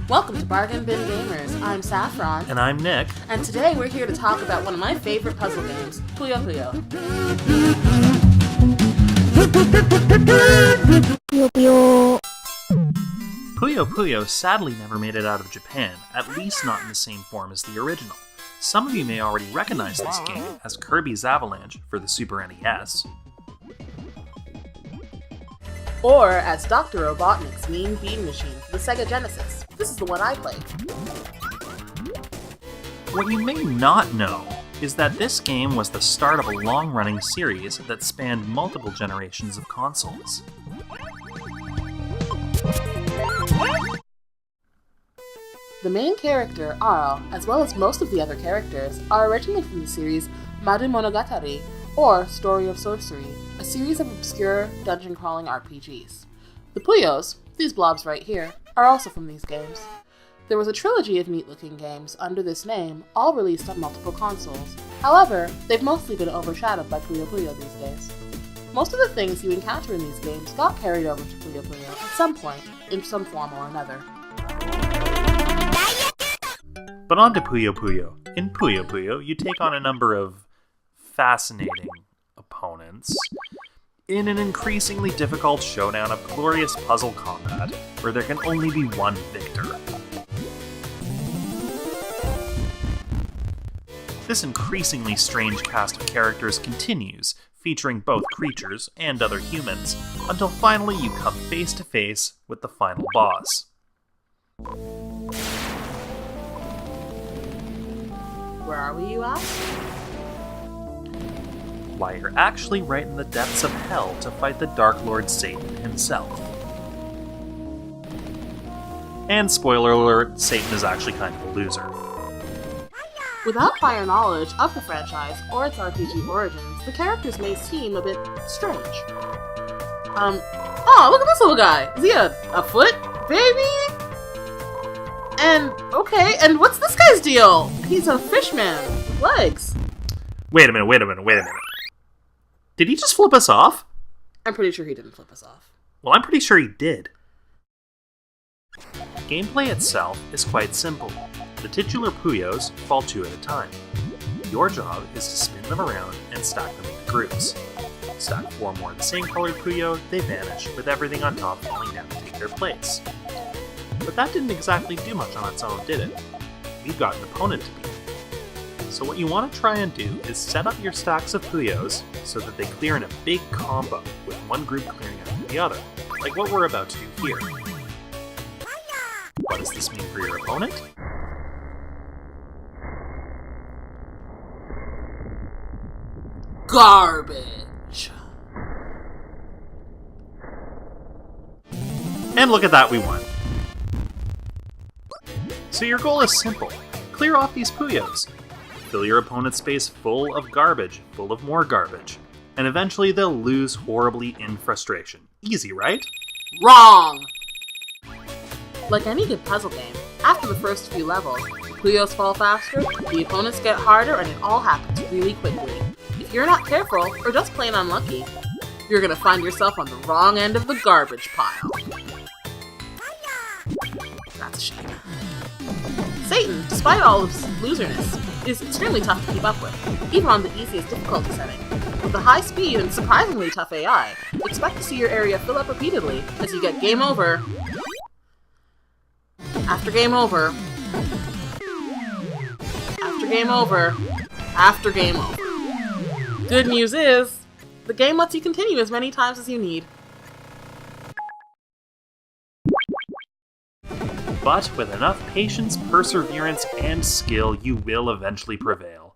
Welcome to Bargain Bin Gamers. I'm Saffron. And I'm Nick. And today we're here to talk about one of my favorite puzzle games, Puyo Puyo. Puyo Puyo. Puyo Puyo sadly never made it out of Japan, at least not in the same form as the original. Some of you may already recognize this game as Kirby's Avalanche for the Super NES. Or as Dr. Robotnik's Mean Bean Machine for the Sega Genesis. This is the one I played. What you may not know is that this game was the start of a long-running series that spanned multiple generations of consoles. The main character, Arl, as well as most of the other characters, are originally from the series Maru Monogatari, or Story of Sorcery, a series of obscure dungeon-crawling RPGs. The Puyos, these blobs right here, are also from these games. There was a trilogy of neat-looking games under this name, all released on multiple consoles. However, they've mostly been overshadowed by Puyo Puyo these days. Most of the things you encounter in these games got carried over to Puyo Puyo at some point, in some form or another. But on to Puyo Puyo. In Puyo Puyo, you take on a number of fascinating opponents in an increasingly difficult showdown of glorious puzzle combat, where there can only be one victor. This increasingly strange cast of characters continues, featuring both creatures and other humans, until finally you come face to face with the final boss. Where are we, you ask? Why, you're actually right in the depths of hell to fight the Dark Lord Satan himself. And spoiler alert, Satan is actually kind of a loser. Without prior knowledge of the franchise or its RPG origins, the characters may seem a bit strange. Oh, look at this little guy! Is he a foot baby? And, okay, and what's this guy's deal? He's a fishman with legs. Wait a minute. Did he just flip us off? I'm pretty sure he didn't flip us off. Well, I'm pretty sure he did. Gameplay itself is quite simple. The titular Puyos fall 2 at a time. Your job is to spin them around and stack them into groups. Stack 4 more of the same colored Puyo, they vanish, with everything on top falling down to take their place. But that didn't exactly do much on its own, did it? We've got an opponent to beat. So what you want to try and do is set up your stacks of Puyos so that they clear in a big combo, with one group clearing after the other, like what we're about to do here. What does this mean for your opponent? Garbage! And look at that, we won. So your goal is simple. Clear off these Puyos. Fill your opponent's space full of garbage, full of more garbage. And eventually they'll lose horribly in frustration. Easy, right? Wrong! Like any good puzzle game, after the first few levels, Puyos fall faster, the opponents get harder, and it all happens really quickly. If you're not careful, or just plain unlucky, you're gonna find yourself on the wrong end of the garbage pile. That's a shame. Satan, despite all of his loserness, is extremely tough to keep up with, even on the easiest difficulty setting. With a high speed and surprisingly tough AI, expect to see your area fill up repeatedly as you get game over, after game over, after game over, after game over. Good news is, the game lets you continue as many times as you need. But with enough patience, perseverance, and skill, you will eventually prevail.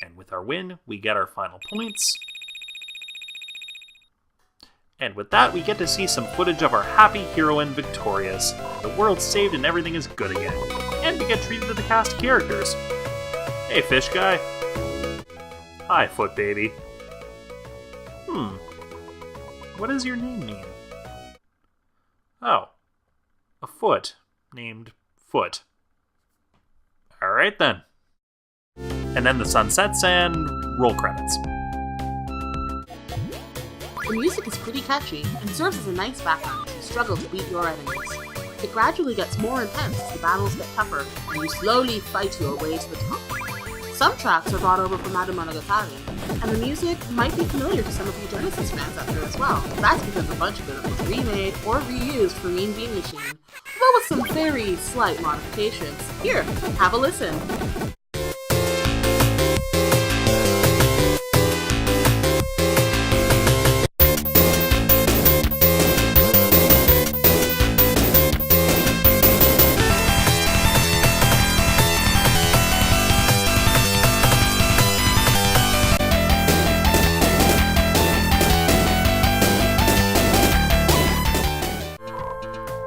And with our win, we get our final points. And with that, we get to see some footage of our happy heroine victorious. The world's saved and everything is good again. And we get treated to the cast of characters. Hey, fish guy. Hi, foot baby. What does your name mean? Oh. A foot. Named Foot. Alright then. And then the sun sets and roll credits. The music is pretty catchy and serves as a nice background to struggle to beat your enemies. It gradually gets more intense as the battles get tougher, and you slowly fight your way to the top. Some tracks are brought over from Monogatari, and the music might be familiar to some of you Genesis fans out there as well. That's because a bunch of it was remade or reused for Mean Bean Machine, although with some very slight modifications. Here, have a listen.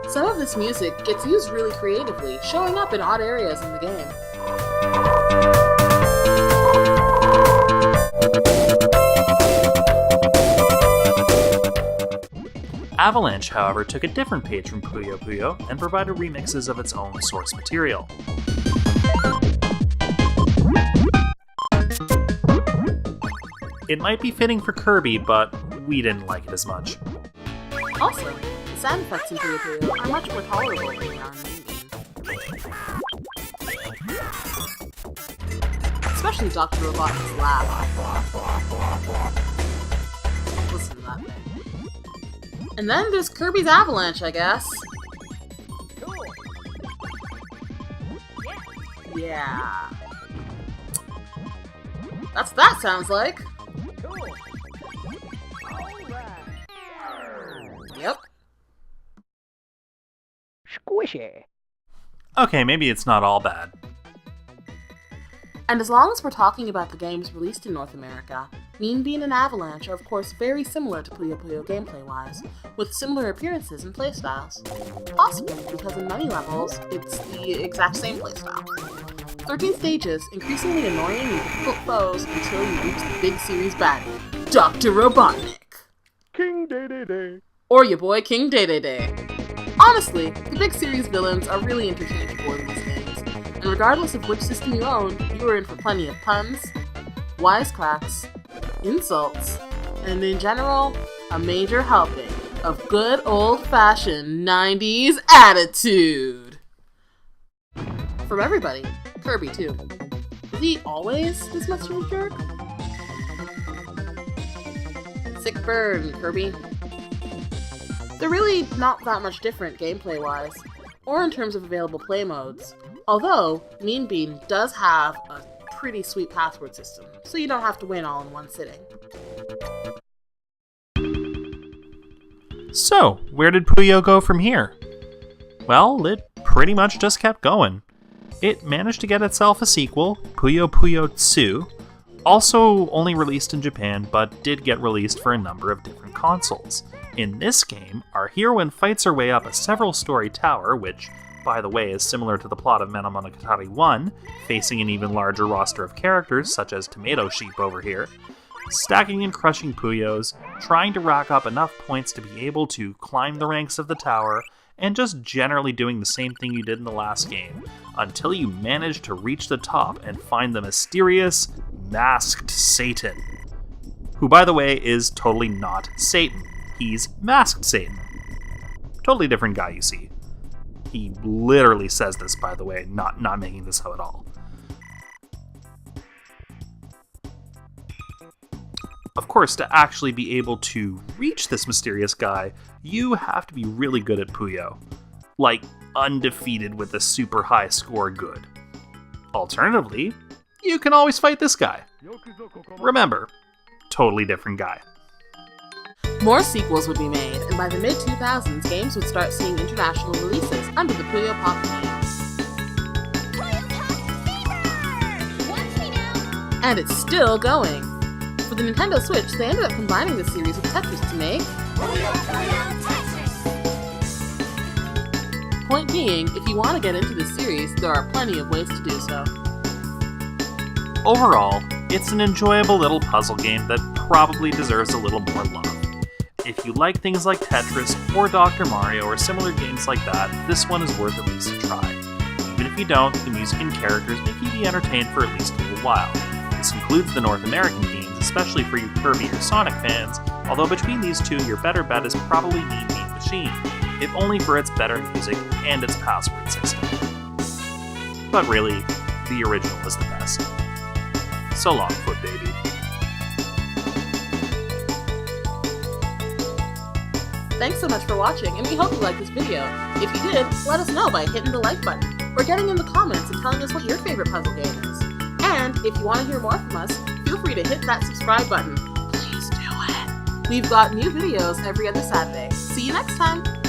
Some of this music gets used really creatively, showing up in odd areas in the game. Avalanche, however, took a different page from Puyo Puyo and provided remixes of its own source material. It might be fitting for Kirby, but we didn't like it as much. Also, the sound effects in Puyo Puyo are much more tolerable than they are in Mean Bean. Especially Dr. Robotnik's laugh. Listen to that thing. And then there's Kirby's Avalanche, I guess. Yeah. That sounds like. Yep. Squishy. Okay, maybe it's not all bad. And as long as we're talking about the games released in North America, Mean Bean and Avalanche are of course very similar to Puyo Puyo gameplay-wise, with similar appearances and playstyles. Possibly because in many levels, it's the exact same playstyle. 13 stages, increasingly annoying and difficult foes until you reach the big series baddie, Dr. Robotnik. King Day Day Day. Or your boy King Day Day Day. Honestly, the big series villains are really interchangeable in these games, and regardless of which system you own, you are in for plenty of puns, wisecracks, insults, and in general, a major helping of good old-fashioned 90's attitude. From everybody. Kirby, too. Is he always this much of a jerk? Sick burn, Kirby. They're really not that much different gameplay-wise, or in terms of available play modes, although Mean Bean does have a pretty sweet password system, so you don't have to win all in one sitting. So, where did Puyo go from here? Well, it pretty much just kept going. It managed to get itself a sequel, Puyo Puyo 2, also only released in Japan, but did get released for a number of different consoles. In this game, our heroine fights her way up a several-story tower, which, by the way, is similar to the plot of Monogatari 1, facing an even larger roster of characters, such as Tomato Sheep over here, stacking and crushing Puyos, trying to rack up enough points to be able to climb the ranks of the tower, and just generally doing the same thing you did in the last game, until you manage to reach the top and find the mysterious, masked Satan. Who, by the way, is totally not Satan. He's Masked Satan. Totally different guy, you see. He literally says this, by the way, not making this up at all. Of course, to actually be able to reach this mysterious guy, you have to be really good at Puyo. Like, undefeated with a super high score good. Alternatively, you can always fight this guy. Remember, totally different guy. More sequels would be made, and by the mid-2000s, games would start seeing international releases under the Puyo Pop name. And it's still going! For the Nintendo Switch, they ended up combining the series with Tetris to make Puyo Puyo Tetris! Point being, if you want to get into this series, there are plenty of ways to do so. Overall, it's an enjoyable little puzzle game that probably deserves a little more love. If you like things like Tetris or Dr. Mario or similar games like that, this one is worth at least a try. Even if you don't, the music and characters make you be entertained for at least a little while. This includes the North American games, especially for you Kirby or Sonic fans, although between these two, your better bet is probably Mean Bean Machine. machine, if only for its better music and its password system. But really, the original is the best. So long, Foot Baby. Thanks so much for watching, and we hope you liked this video. If you did, let us know by hitting the like button, or getting in the comments and telling us what your favorite puzzle game is. And if you want to hear more from us, feel free to hit that subscribe button. Please do it. We've got new videos every other Saturday. See you next time!